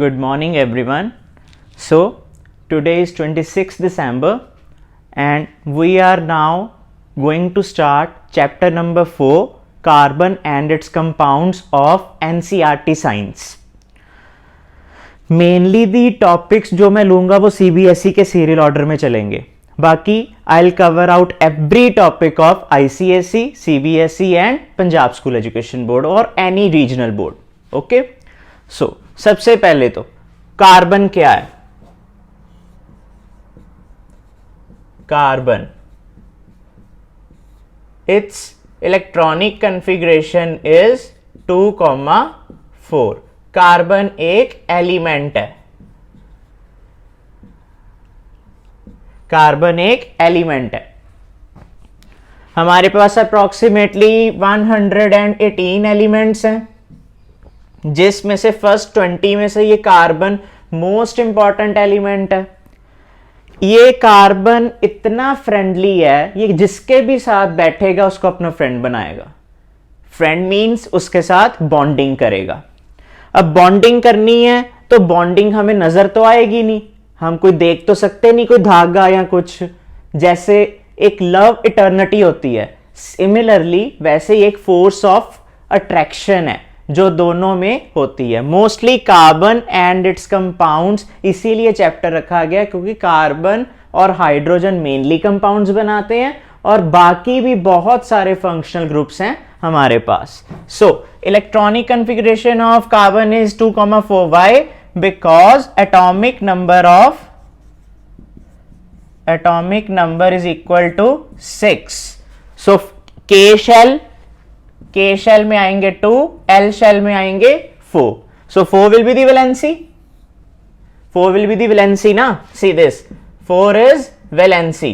Good morning everyone. So today is 26th December and we are now going to start chapter number 4, carbon and its compounds of NCERT science. Mainly the topics जो मैं लूँगा वो CBSE के serial order में चलेंगे. बाकी I'll cover out every topic of ICSE, CBSE and Punjab School Education Board or any regional board. Okay? So सबसे पहले तो कार्बन क्या है? Carbon, its electronic configuration is 2,4. Carbon एक एलिमेंट है. कार्बन एक एलिमेंट है. हमारे पास अप्रोक्सीमेटली 118 एलिमेंट्स हैं, जिसमें से फर्स्ट 20 में से ये कार्बन मोस्ट इंपॉर्टेंट एलिमेंट है. ये कार्बन इतना फ्रेंडली है, ये जिसके भी साथ बैठेगा उसको अपना फ्रेंड बनाएगा. फ्रेंड मींस उसके साथ बॉन्डिंग करेगा. अब बॉन्डिंग करनी है तो बॉन्डिंग हमें नजर तो आएगी नहीं, हम कोई देख तो सकते नहीं, कोई धागा या कुछ. जैसे एक लव इटर्निटी होती है, सिमिलरली वैसे ही एक फोर्स ऑफ अट्रैक्शन है जो दोनों में होती है. Mostly carbon and it's compounds इसीलिए चैप्टर रखा गया क्योंकि कार्बन और हाइड्रोजन मेनली कंपाउंड्स बनाते हैं और बाकी भी बहुत सारे फंक्शनल ग्रुप्स हैं हमारे पास. So electronic configuration of carbon is 2,4. Why? Because atomic number is equal to 6. So K shell में आएंगे 2, L शेल में आएंगे 4. So 4 will be the valency. 4 will be the valency ना. See this. 4 is valency.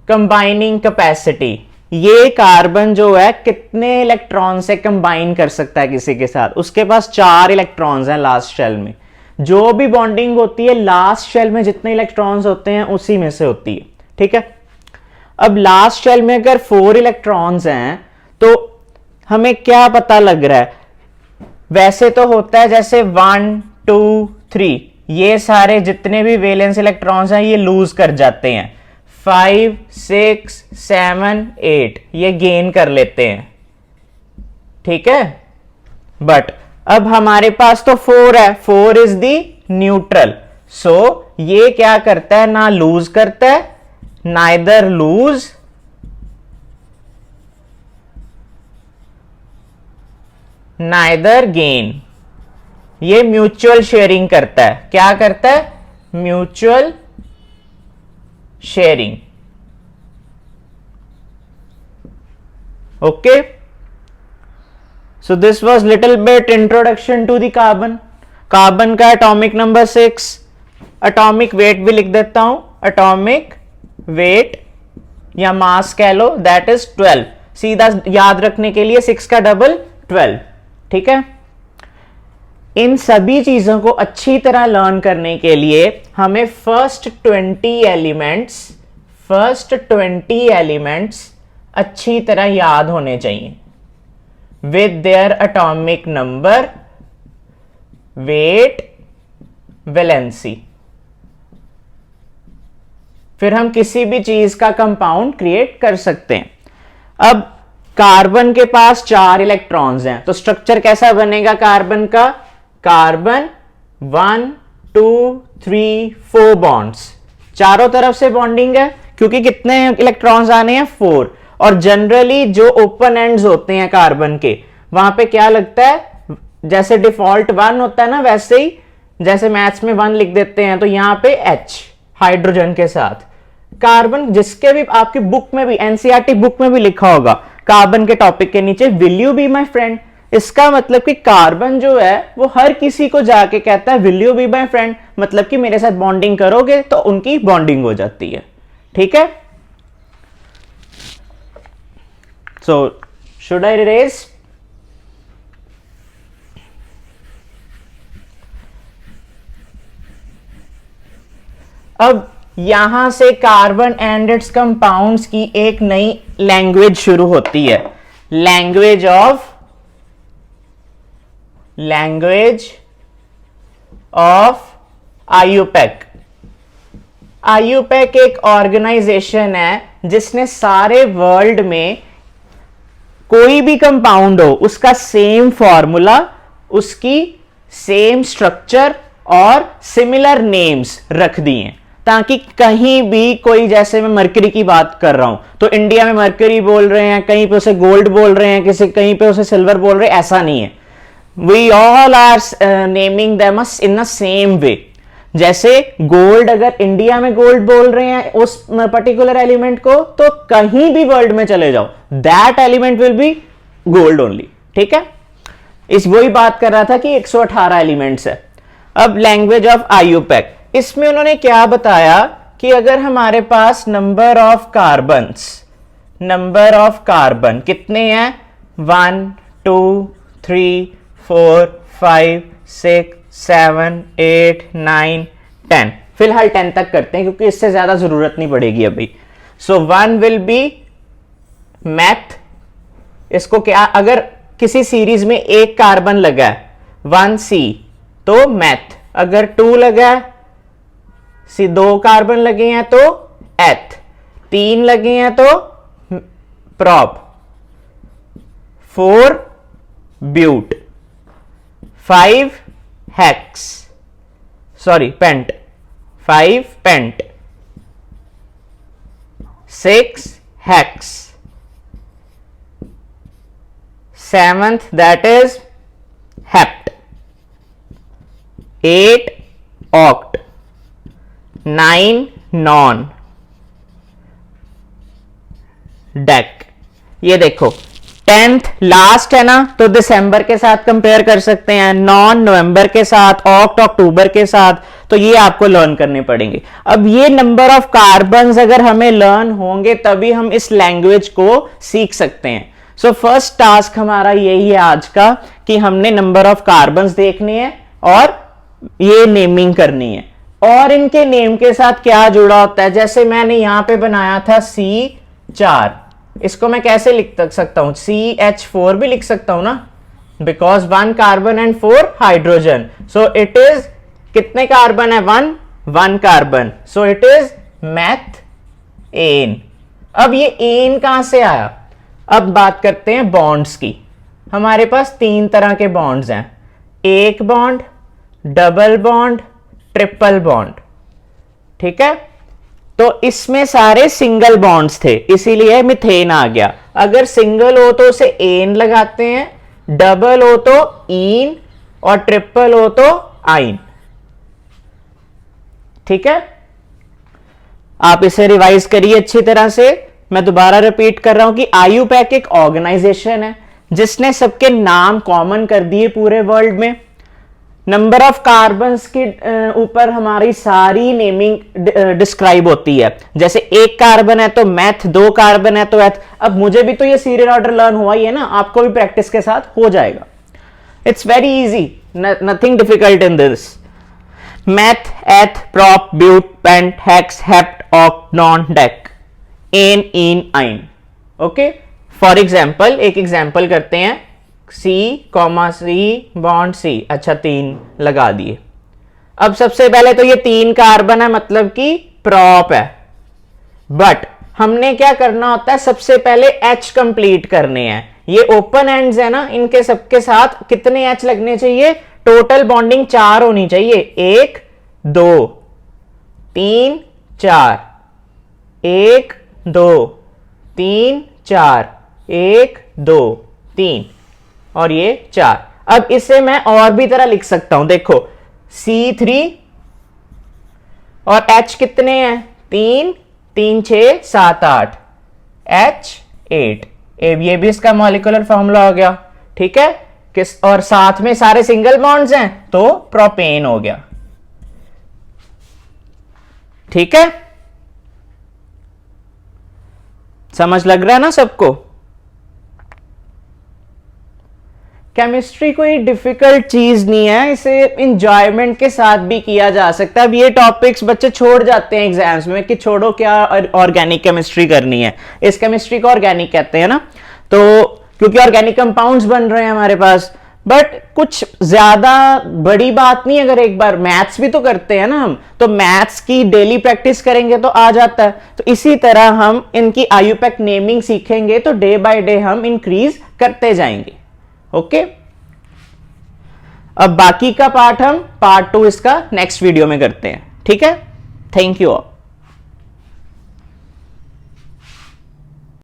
Combining capacity. ये carbon जो है कितने electron से कंबाइन कर सकता है किसी के साथ? उसके पास 4 इलेक्ट्रॉन्स हैं लास्ट शेल में. जो भी बॉन्डिंग होती है लास्ट शेल में जितने इलेक्ट्रॉन्स होते हैं उसी में से होती है. ठीक है. अब लास्ट शेल में अगर 4 इलेक्ट्रॉन्स हैं तो हमें क्या पता लग रहा है? वैसे तो होता है जैसे 1 2 3, ये सारे जितने भी वैलेंस इलेक्ट्रॉन्स हैं ये लूज कर जाते हैं. 5 6 7 8 ये गेन कर लेते हैं. ठीक है. बट अब हमारे पास तो 4 है. 4 इज द न्यूट्रल. सो ये क्या करता है? ना लूज करता है, नाइदर लूज नाइदर गेन. ये म्यूचुअल शेयरिंग करता है. क्या करता है? Mutual sharing. Okay. So this was little bit introduction to the carbon. Carbon का एटॉमिक नंबर 6. एटॉमिक वेट भी लिख देता हूं. एटॉमिक वेट या मास कह लो, दैट इज 12. सीधा याद रखने के लिए 6 का डबल 12. ठीक है. इन सभी चीजों को अच्छी तरह लर्न करने के लिए हमें फर्स्ट 20 एलिमेंट्स अच्छी तरह याद होने चाहिए with their atomic number, weight, valency. फिर हम किसी भी चीज का कंपाउंड क्रिएट कर सकते हैं. अब कार्बन के पास 4 इलेक्ट्रॉन्स हैं तो स्ट्रक्चर कैसा बनेगा कार्बन का? Carbon 1 2 3 4 bonds. चारों तरफ से बॉन्डिंग है क्योंकि कितने इलेक्ट्रॉन्स आने हैं? 4. और जनरली जो ओपन एंड्स होते हैं कार्बन के, वहां पे क्या लगता है? जैसे डिफॉल्ट 1 होता है ना, वैसे ही जैसे मैथ्स में 1 लिख देते हैं तो यहां पे H हाइड्रोजन के साथ. कार्बन जिसके भी आपकी बुक में भी, एनसीईआरटी बुक में भी लिखा होगा, कार्बन के टॉपिक के नीचे will you be my friend. इसका मतलब कि कार्बन जो है वो हर किसी को जाके कहता है will you be my friend, मतलब कि मेरे साथ बॉन्डिंग करोगे तो उनकी बॉन्डिंग हो जाती है. ठीक है. So should I erase? अब यहां से कार्बन एंड इट्स कंपाउंड्स की एक नई लैंग्वेज शुरू होती है. Language of IUPAC. आईयूपैक एक ऑर्गेनाइजेशन है जिसने सारे वर्ल्ड में कोई भी कंपाउंड हो उसका सेम फॉर्मूला, उसकी सेम स्ट्रक्चर और सिमिलर नेम्स रख दिए, ताकि कहीं भी कोई, जैसे मैं मरकरी की बात कर रहा हूं तो इंडिया में मरकरी बोल रहे हैं, कहीं पे उसे गोल्ड बोल रहे हैं, कहीं पे उसे सिल्वर बोल रहे हैं, ऐसा नहीं है। We all are naming them in the same way. जैसे गोल्ड, अगर इंडिया में गोल्ड बोल रहे हैं उस पर्टिकुलर एलिमेंट को, तो कहीं भी वर्ल्ड में चले जाओ that element will be gold only. ठीक है, इस वही बात कर रहा था कि 118 एलिमेंट्स है। अब लैंग्वेज ऑफ आईयूपैक, इसमें उन्होंने क्या बताया कि अगर हमारे पास नंबर ऑफ कार्बन कितने हैं, 1 2 3 4 5 6 7 8 9 10, फिलहाल 10 तक करते हैं क्योंकि इससे ज्यादा जरूरत नहीं पड़ेगी अभी। सो 1 विल बी मैथ। इसको क्या, अगर किसी सीरीज में एक कार्बन लगा है 1C तो मैथ, अगर 2 लगा है, 2 कार्बन लगे हैं तो एथ, 3 लगे हैं तो prop, 4 but, 5 hex, sorry pent, 5 pent, 6 hex, 7th that is hept, 8 oct, 9 non, dec. ये देखो 10th लास्ट है ना, तो दिसंबर के साथ कंपेयर कर सकते हैं, नॉन नवंबर के साथ, ऑक्ट अक्टूबर के साथ, तो ये आपको लर्न करने पड़ेंगे। अब ये नंबर ऑफ कार्बन्स अगर हमें लर्न होंगे तभी हम इस लैंग्वेज को सीख सकते हैं। सो फर्स्ट टास्क हमारा यही है आज का कि हमने नंबर ऑफ कार्बन्स देखने हैं और ये नेमिंग करनी है, और इनके नेम के साथ क्या जुड़ा होता है। जैसे मैंने यहां पे बनाया था C4, इसको मैं कैसे लिख सकता हूं, CH4 भी लिख सकता हूं ना, because 1 carbon and 4 hydrogen, so it is, कितने कार्बन है, 1 carbon, so it is methane. अब ये एन कहां से आया, अब बात करते हैं बॉन्ड्स की। हमारे पास 3 तरह के बॉन्ड्स हैं, एक bond, double bond, triple bond. ठीक है, तो इसमें सारे सिंगल बॉन्ड्स थे, इसीलिए मिथेन आ गया। अगर सिंगल हो तो उसे एन लगाते हैं, डबल हो तो ईन, और ट्रिपल हो तो आइन। ठीक है, आप इसे रिवाइज करिए अच्छी तरह से। मैं दोबारा रिपीट कर रहा हूं कि आईयूपैक एक ऑर्गेनाइजेशन है जिसने सबके नाम कॉमन कर दिए पूरे वर्ल्ड में। नंबर ऑफ कार्बन्स के ऊपर हमारी सारी नेमिंग डिस्क्राइब होती है। जैसे एक कार्बन है तो मैथ, 2 कार्बन है तो एथ। अब मुझे भी तो ये सीरियल ऑर्डर लर्न हुआ ही है ना, आपको भी प्रैक्टिस के साथ हो जाएगा। It's very easy, nothing difficult in this. Meth, eth, prop, but, pent, hex, hept, oct, non, dec, ane, ene, yne. Okay, for example एक एग्जाम्पल करते हैं, C, C बॉन्ड C, अच्छा 3 लगा दिए। अब सबसे पहले तो ये 3 कार्बन है, मतलब कि प्रॉप है, बट हमने क्या करना होता है, सबसे पहले H कंप्लीट करने हैं। ये ओपन एंड्स है ना, इनके सबके साथ कितने H लगने चाहिए, टोटल बॉन्डिंग 4 होनी चाहिए, 1 2 3 4, 1 2 3 4, 1 2 3, और ये 4। अब इसे मैं और भी तरह लिख सकता हूं, देखो C3 और H कितने हैं, 3 3 6 7 8, H8, ये भी इसका मॉलिक्यूलर फॉर्मूला हो गया। ठीक है, किस, और साथ में सारे सिंगल बॉन्ड्स हैं तो प्रोपेन हो गया। ठीक है, समझ लग रहा है ना सबको। केमिस्ट्री कोई डिफिकल्ट चीज नहीं है, इसे इंजॉयमेंट के साथ भी किया जा सकता है। अब ये टॉपिक्स बच्चे छोड़ जाते हैं एग्जाम्स में कि छोड़ो क्या ऑर्गेनिक केमिस्ट्री करनी है, इस केमिस्ट्री को ऑर्गेनिक कहते हैं ना, तो क्योंकि ऑर्गेनिक कंपाउंड्स बन रहे हैं हमारे पास, बट कुछ ज्यादा बड़ी बात नहीं, अगर एक बार मैथ्स भी तो करते हैं ना हम, तो मैथ्स की डेली प्रैक्टिस करेंगे तो आ जाता है। तो इसी तरह हम इनकी आयुपैक नेमिंग सीखेंगे तो डे बाय डे हम इंक्रीज करते जाएंगे। ओके, अब बाकी का पार्ट हम पार्ट 2 इसका नेक्स्ट वीडियो में करते हैं। ठीक है, थैंक यू ऑल।